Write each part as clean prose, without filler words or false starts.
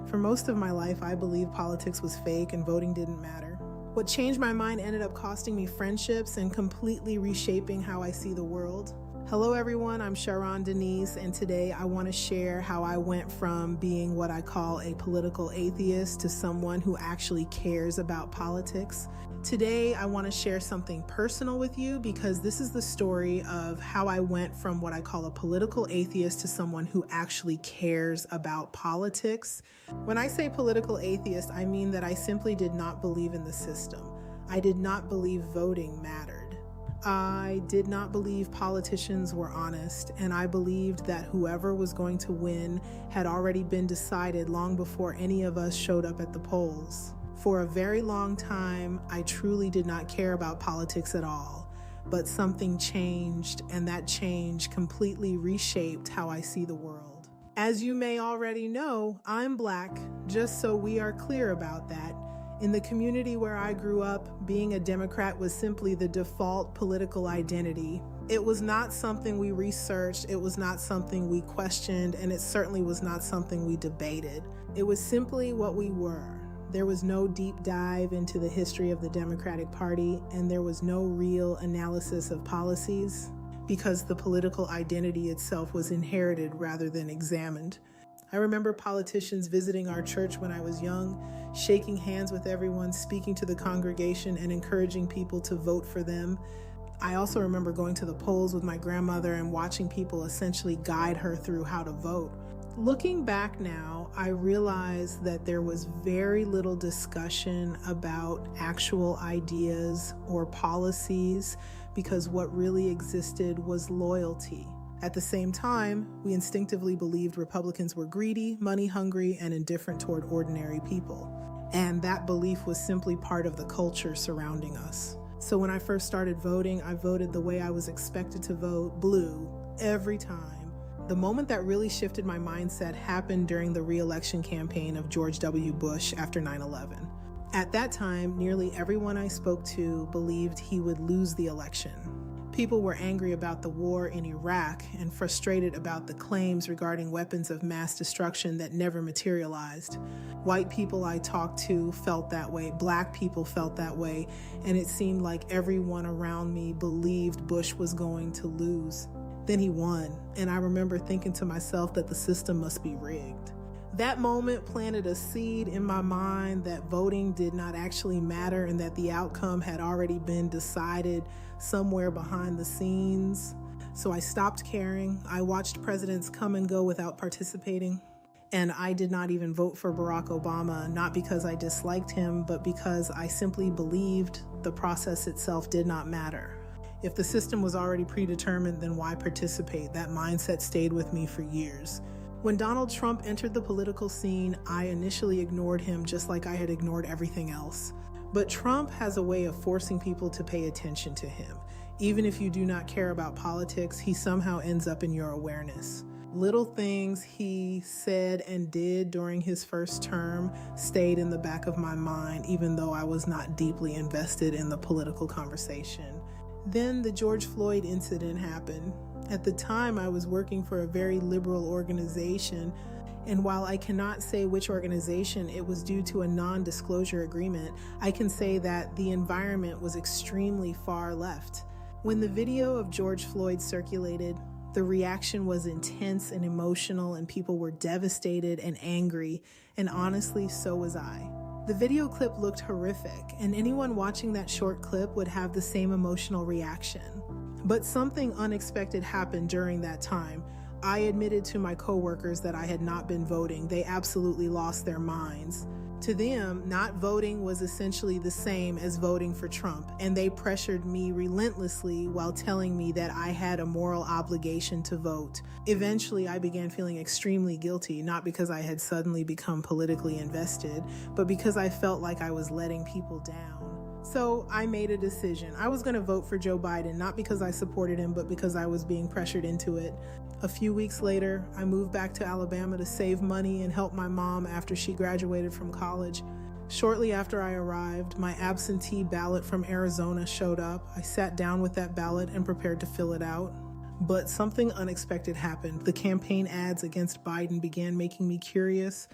For most of my life, I believed politics was fake and voting didn't matter. What changed my mind ended up costing me friendships and completely reshaping how I see the world. Hello everyone, I'm Sharron Denice, and today I want to share how I went from being what I call a political atheist to someone who actually cares about politics. Today I want to share something personal with you because this is the story of how I went from what I call a political atheist to someone who actually cares about politics. When I say political atheist, I mean that I simply did not believe in the system. I did not believe voting mattered. I did not believe politicians were honest, and I believed that whoever was going to win had already been decided long before any of us showed up at the polls. For a very long time, I truly did not care about politics at all, but something changed, and that change completely reshaped how I see the world. As you may already know, I'm Black, just so we are clear about that. In the community where I grew up, being a Democrat was simply the default political identity. It was not something we researched, it was not something we questioned, and it certainly was not something we debated. It was simply what we were. There was no deep dive into the history of the Democratic Party, and there was no real analysis of policies because the political identity itself was inherited rather than examined. I remember politicians visiting our church when I was young, shaking hands with everyone, speaking to the congregation, and encouraging people to vote for them. I also remember going to the polls with my grandmother and watching people essentially guide her through how to vote. Looking back now, I realize that there was very little discussion about actual ideas or policies because what really existed was loyalty. At the same time, we instinctively believed Republicans were greedy, money-hungry, and indifferent toward ordinary people. And that belief was simply part of the culture surrounding us. So when I first started voting, I voted the way I was expected to vote, blue, every time. The moment that really shifted my mindset happened during the re-election campaign of George W. Bush after 9/11. At that time, nearly everyone I spoke to believed he would lose the election. People were angry about the war in Iraq and frustrated about the claims regarding weapons of mass destruction that never materialized. White people I talked to felt that way, Black people felt that way, and it seemed like everyone around me believed Bush was going to lose. Then he won, and I remember thinking to myself that the system must be rigged. That moment planted a seed in my mind that voting did not actually matter and that the outcome had already been decided somewhere behind the scenes. So I stopped caring. I watched presidents come and go without participating. And I did not even vote for Barack Obama, not because I disliked him, but because I simply believed the process itself did not matter. If the system was already predetermined, then why participate? That mindset stayed with me for years. When Donald Trump entered the political scene, I initially ignored him just like I had ignored everything else. But Trump has a way of forcing people to pay attention to him. Even if you do not care about politics, he somehow ends up in your awareness. Little things he said and did during his first term stayed in the back of my mind, even though I was not deeply invested in the political conversation. Then the George Floyd incident happened. At the time, I was working for a very liberal organization, and while I cannot say which organization, it was due to a non-disclosure agreement, I can say that the environment was extremely far left. When the video of George Floyd circulated, the reaction was intense and emotional, and people were devastated and angry, and honestly, so was I. The video clip looked horrific, and anyone watching that short clip would have the same emotional reaction. But something unexpected happened during that time. I admitted to my coworkers that I had not been voting. They absolutely lost their minds. To them, not voting was essentially the same as voting for Trump, and they pressured me relentlessly while telling me that I had a moral obligation to vote. Eventually, I began feeling extremely guilty, not because I had suddenly become politically invested, but because I felt like I was letting people down. So I made a decision. I was going to vote for Joe Biden, not because I supported him, but because I was being pressured into it. A few weeks later, I moved back to Alabama to save money and help my mom after she graduated from college. Shortly after I arrived, my absentee ballot from Arizona showed up. I sat down with that ballot and prepared to fill it out. But something unexpected happened. The campaign ads against Biden began making me curious.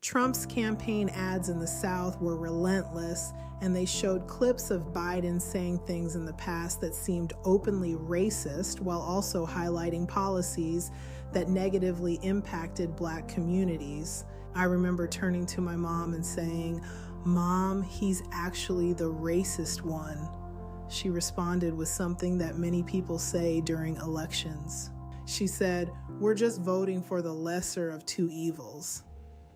Trump's campaign ads in the South were relentless, and they showed clips of Biden saying things in the past that seemed openly racist while also highlighting policies that negatively impacted Black communities. I remember turning to my mom and saying, "Mom, he's actually the racist one." She responded with something that many people say during elections. She said, "We're just voting for the lesser of two evils."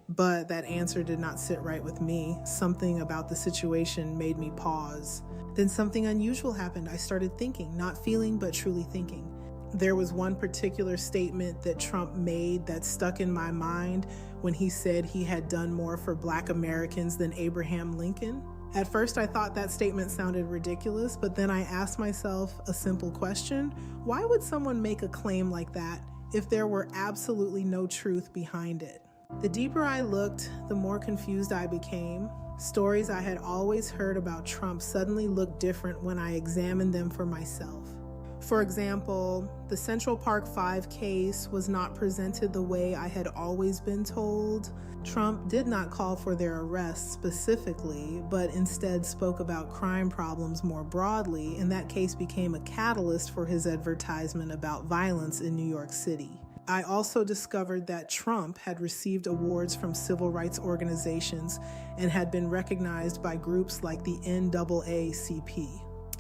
But that answer did not sit right with me. Something about the situation made me pause. Then something unusual happened. I started thinking, not feeling, but truly thinking. There was one particular statement that Trump made that stuck in my mind when he said he had done more for Black Americans than Abraham Lincoln. At first, I thought that statement sounded ridiculous, but then I asked myself a simple question. Why would someone make a claim like that if there were absolutely no truth behind it? The deeper I looked, the more confused I became. Stories I had always heard about Trump suddenly looked different when I examined them for myself. For example, the Central Park 5 case was not presented the way I had always been told. Trump did not call for their arrest specifically, but instead spoke about crime problems more broadly, and that case became a catalyst for his advertisement about violence in New York City. I also discovered that Trump had received awards from civil rights organizations and had been recognized by groups like the NAACP.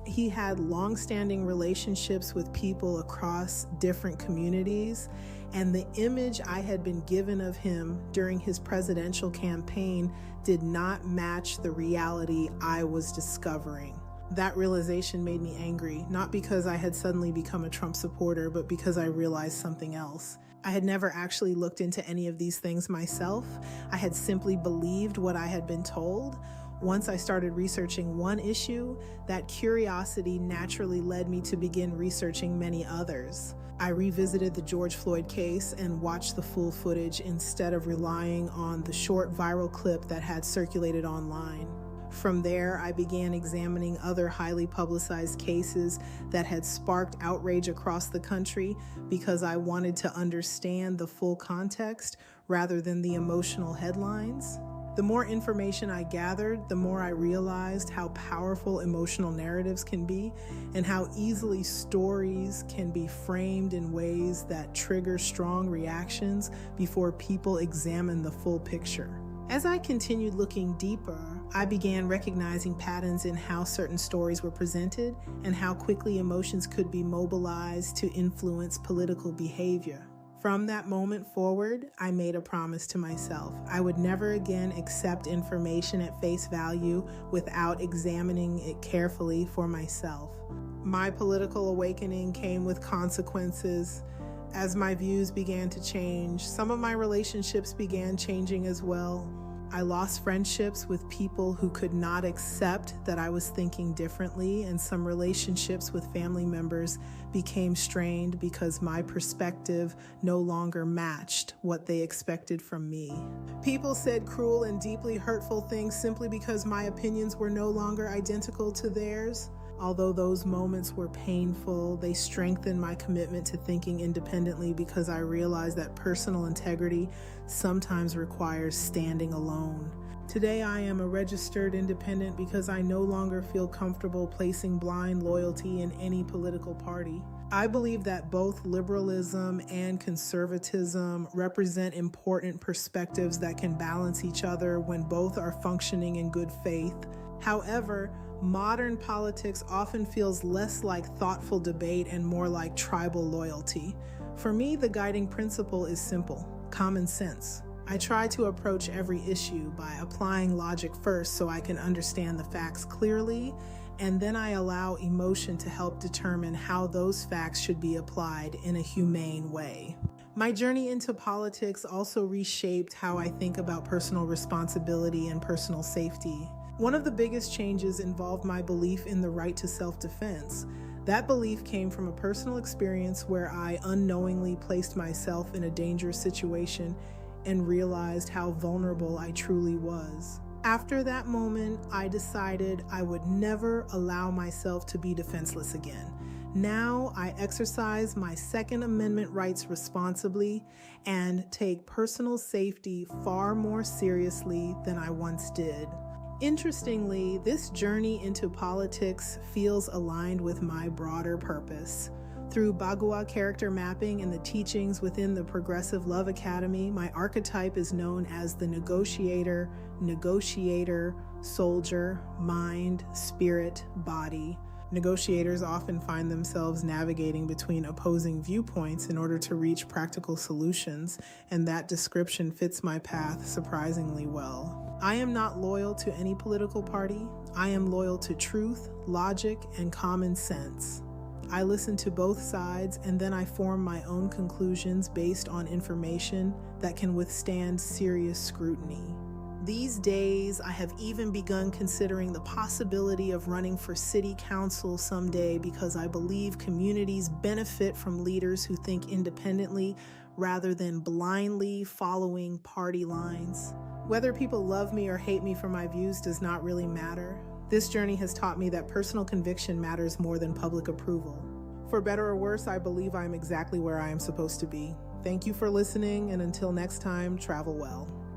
He had long-standing relationships with people across different communities, and the image I had been given of him during his presidential campaign did not match the reality I was discovering. That realization made me angry, not because I had suddenly become a Trump supporter, but because I realized something else. I had never actually looked into any of these things myself. I had simply believed what I had been told. Once I started researching one issue, that curiosity naturally led me to begin researching many others. I revisited the George Floyd case and watched the full footage instead of relying on the short viral clip that had circulated online. From there, I began examining other highly publicized cases that had sparked outrage across the country because I wanted to understand the full context rather than the emotional headlines. The more information I gathered, the more I realized how powerful emotional narratives can be and how easily stories can be framed in ways that trigger strong reactions before people examine the full picture. As I continued looking deeper, I began recognizing patterns in how certain stories were presented and how quickly emotions could be mobilized to influence political behavior. From that moment forward, I made a promise to myself. I would never again accept information at face value without examining it carefully for myself. My political awakening came with consequences. As my views began to change, some of my relationships began changing as well. I lost friendships with people who could not accept that I was thinking differently, and some relationships with family members became strained because my perspective no longer matched what they expected from me. People said cruel and deeply hurtful things simply because my opinions were no longer identical to theirs. Although those moments were painful, they strengthened my commitment to thinking independently because I realized that personal integrity sometimes requires standing alone. Today, I am a registered independent because I no longer feel comfortable placing blind loyalty in any political party. I believe that both liberalism and conservatism represent important perspectives that can balance each other when both are functioning in good faith. However, modern politics often feels less like thoughtful debate and more like tribal loyalty. For me, the guiding principle is simple: common sense. I try to approach every issue by applying logic first so I can understand the facts clearly, and then I allow emotion to help determine how those facts should be applied in a humane way. My journey into politics also reshaped how I think about personal responsibility and personal safety. One of the biggest changes involved my belief in the right to self-defense. That belief came from a personal experience where I unknowingly placed myself in a dangerous situation and realized how vulnerable I truly was. After that moment, I decided I would never allow myself to be defenseless again. Now I exercise my Second Amendment rights responsibly and take personal safety far more seriously than I once did. Interestingly, this journey into politics feels aligned with my broader purpose. Through Bagua character mapping and the teachings within the Progressive Love Academy, my archetype is known as the negotiator, soldier, mind, spirit, body. Negotiators often find themselves navigating between opposing viewpoints in order to reach practical solutions, and that description fits my path surprisingly well. I am not loyal to any political party. I am loyal to truth, logic, and common sense. I listen to both sides and then I form my own conclusions based on information that can withstand serious scrutiny. These days, I have even begun considering the possibility of running for city council someday because I believe communities benefit from leaders who think independently rather than blindly following party lines. Whether people love me or hate me for my views does not really matter. This journey has taught me that personal conviction matters more than public approval. For better or worse, I believe I am exactly where I am supposed to be. Thank you for listening, and until next time, travel well.